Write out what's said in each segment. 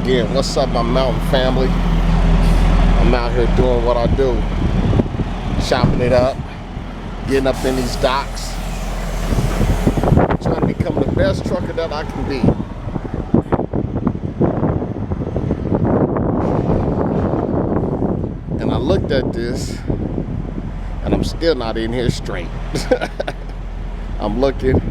again. What's up, my mountain family? I'm out here doing what I do, chopping it up, getting up in these docks, trying to become the best trucker that I can be. And I looked at this and I'm still not in here straight. I'm looking.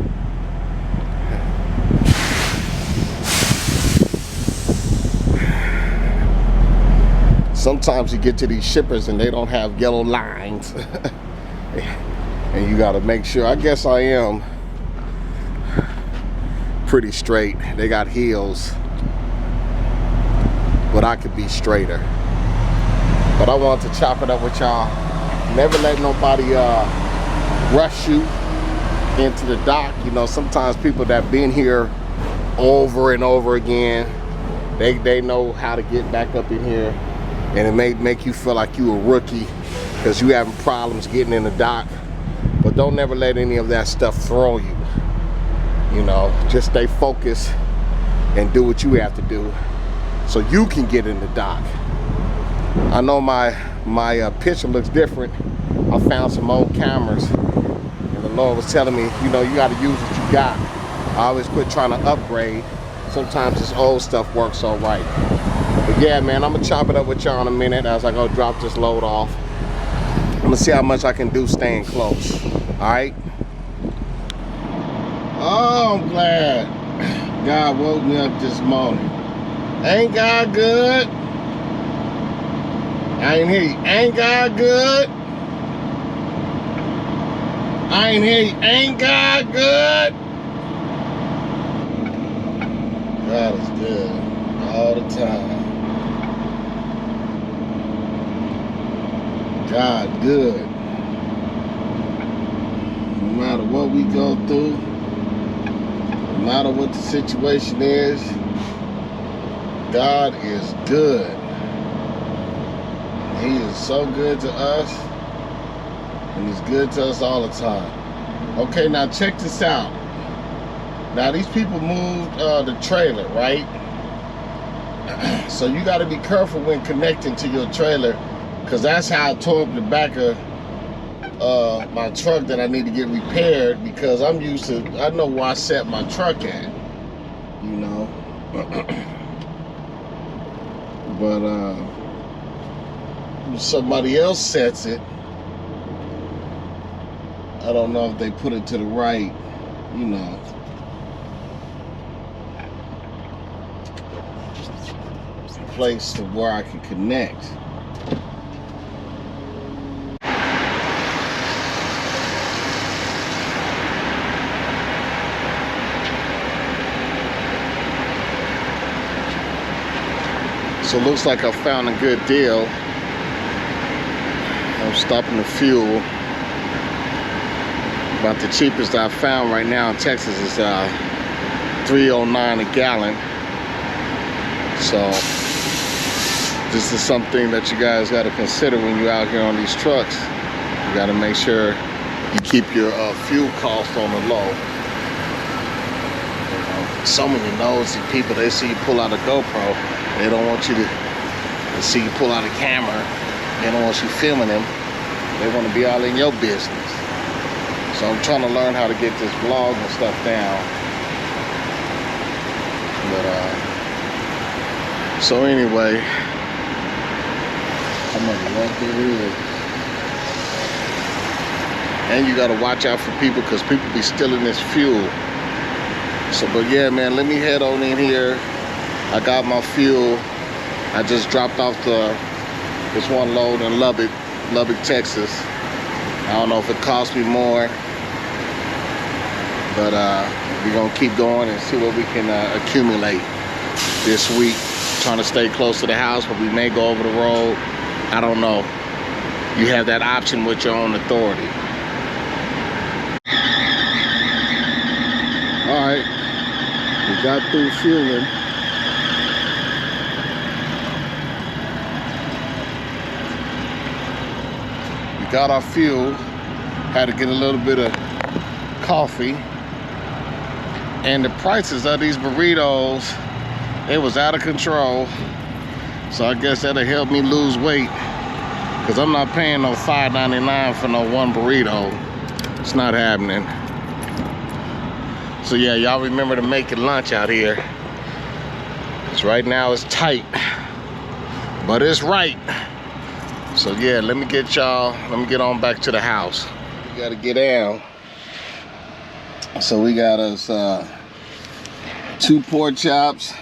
Sometimes you get to these shippers and they don't have yellow lines. And you gotta make sure. I guess I am pretty straight. They got heels, but I could be straighter. But I want to chop it up with y'all. Never let nobody rush you into the dock. You know, sometimes people that been here over and over again, they know how to get back up in here. And it may make you feel like you a rookie because you having problems getting in the dock. But don't never let any of that stuff throw you. You know, just stay focused and do what you have to do so you can get in the dock. I know my picture looks different. I found some old cameras and the Lord was telling me, you know, you got to use what you got. I always quit trying to upgrade. Sometimes this old stuff works all right. But yeah, man, I'm gonna chop it up with y'all in a minute as I go drop this load off. I'm gonna see how much I can do staying close. All right. Oh, I'm glad God woke me up this morning. Ain't God good? I ain't hear you. Ain't God good? I ain't hear you. Ain't God good? God is good all the time. God good. No matter what we go through, no matter what the situation is, God is good. He is so good to us, and he's good to us all the time. Okay, now check this out. Now these people moved the trailer, right? So you got to be careful when connecting to your trailer, because that's how I tore up the back of my truck that I need to get repaired, because I'm used to, I know where I set my truck at, you know. But somebody else sets it, I don't know if they put it to the right, you know. Place to where I can connect. So it looks like I found a good deal. I'm stopping the fuel. About the cheapest I found right now in Texas is $3.09 a gallon. So this is something that you guys got to consider when you're out here on these trucks. You got to make sure you keep your fuel cost on the low. You know, so many nosy people, they see you pull out a GoPro, they don't want you to see you pull out a camera, they don't want you filming them, they want to be all in your business. So I'm trying to learn how to get this vlog and stuff down. But so anyway, I'm gonna walk through here. And you gotta watch out for people, because people be stealing this fuel. So, but yeah, man, let me head on in here. I got my fuel. I just dropped off this one load in Lubbock, Texas. I don't know if it cost me more, but we're gonna keep going and see what we can accumulate this week. Trying to stay close to the house, but we may go over the road. I don't know. You have that option with your own authority. All right, we got through fueling. We got our fuel. Had to get a little bit of coffee. And the prices of these burritos it was out of control. So I guess that'll help me lose weight, because I'm not paying no $5.99 for no one burrito. It's not happening. So yeah, y'all remember to make your lunch out here. Because right now it's tight, but it's right. So yeah, let me get on back to the house. We gotta get down. So we got us 2 pork chops,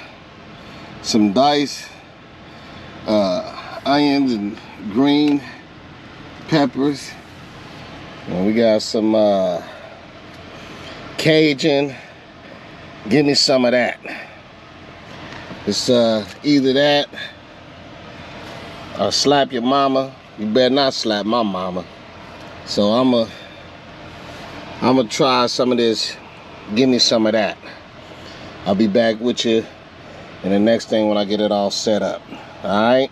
some diced onions and green peppers, and we got some Cajun. Give me some of that. It's either that or slap your mama. You better not slap my mama. So I'm gonna try some of this. Give me some of that. I'll be back with you in the next thing when I get it all set up. Alright?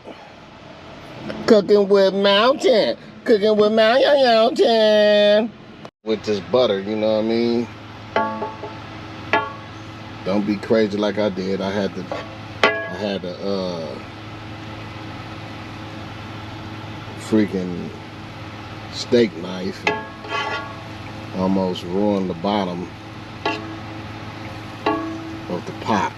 Cooking with Mountain. Cooking with Mountain. With this butter, you know what I mean? Don't be crazy like I did. I had to freaking steak knife and almost ruined the bottom of the pot.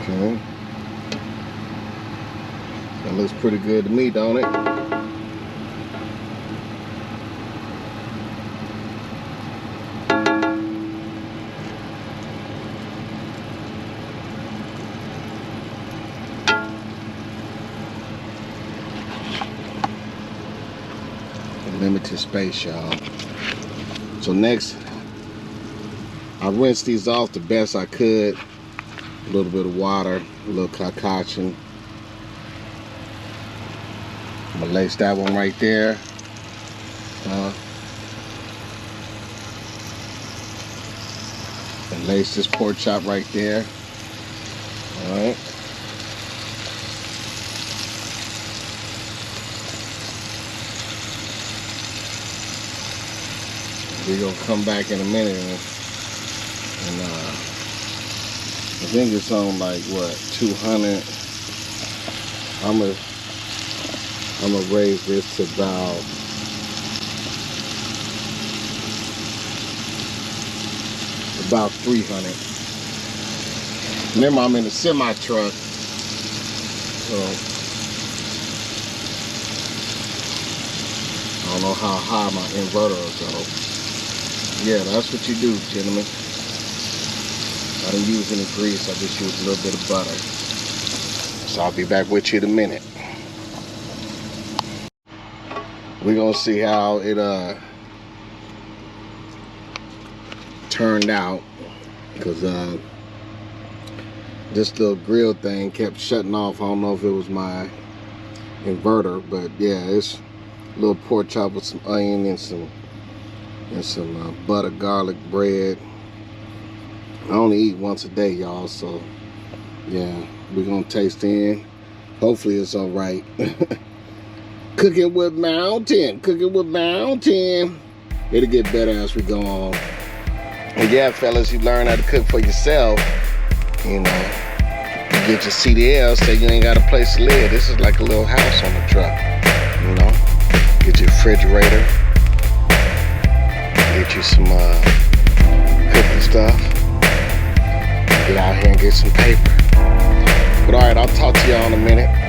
Okay. That looks pretty good to me, don't it? Limited space, y'all. So next, I rinsed these off the best I could. A little bit of water, a little concoction. I'm gonna lace that one right there. And lace this pork chop right there. All right. We're gonna come back in a minute and I think it's on like what, 200. I'm gonna raise this to about 300. Remember, I'm in a semi truck, so I don't know how high my inverter will go. Yeah, that's what you do, gentlemen. I don't use any grease, I just use a little bit of butter. So I'll be back with you in a minute. We're gonna see how it turned out, because this little grill thing kept shutting off. I don't know if it was my inverter, but yeah, it's a little pork chop with some onion and some butter, garlic bread. I only eat once a day, y'all, so yeah, we're gonna taste in. Hopefully it's all right. Cooking with Mountain. Cooking with Mountain. It'll get better as we go on. And yeah, fellas, you learn how to cook for yourself. You know, you get your CDL, so you ain't got a place to live. This is like a little house on the truck. You know, get your refrigerator. Get you some cooking stuff. Get out here and get some paper. But alright, I'll talk to y'all in a minute.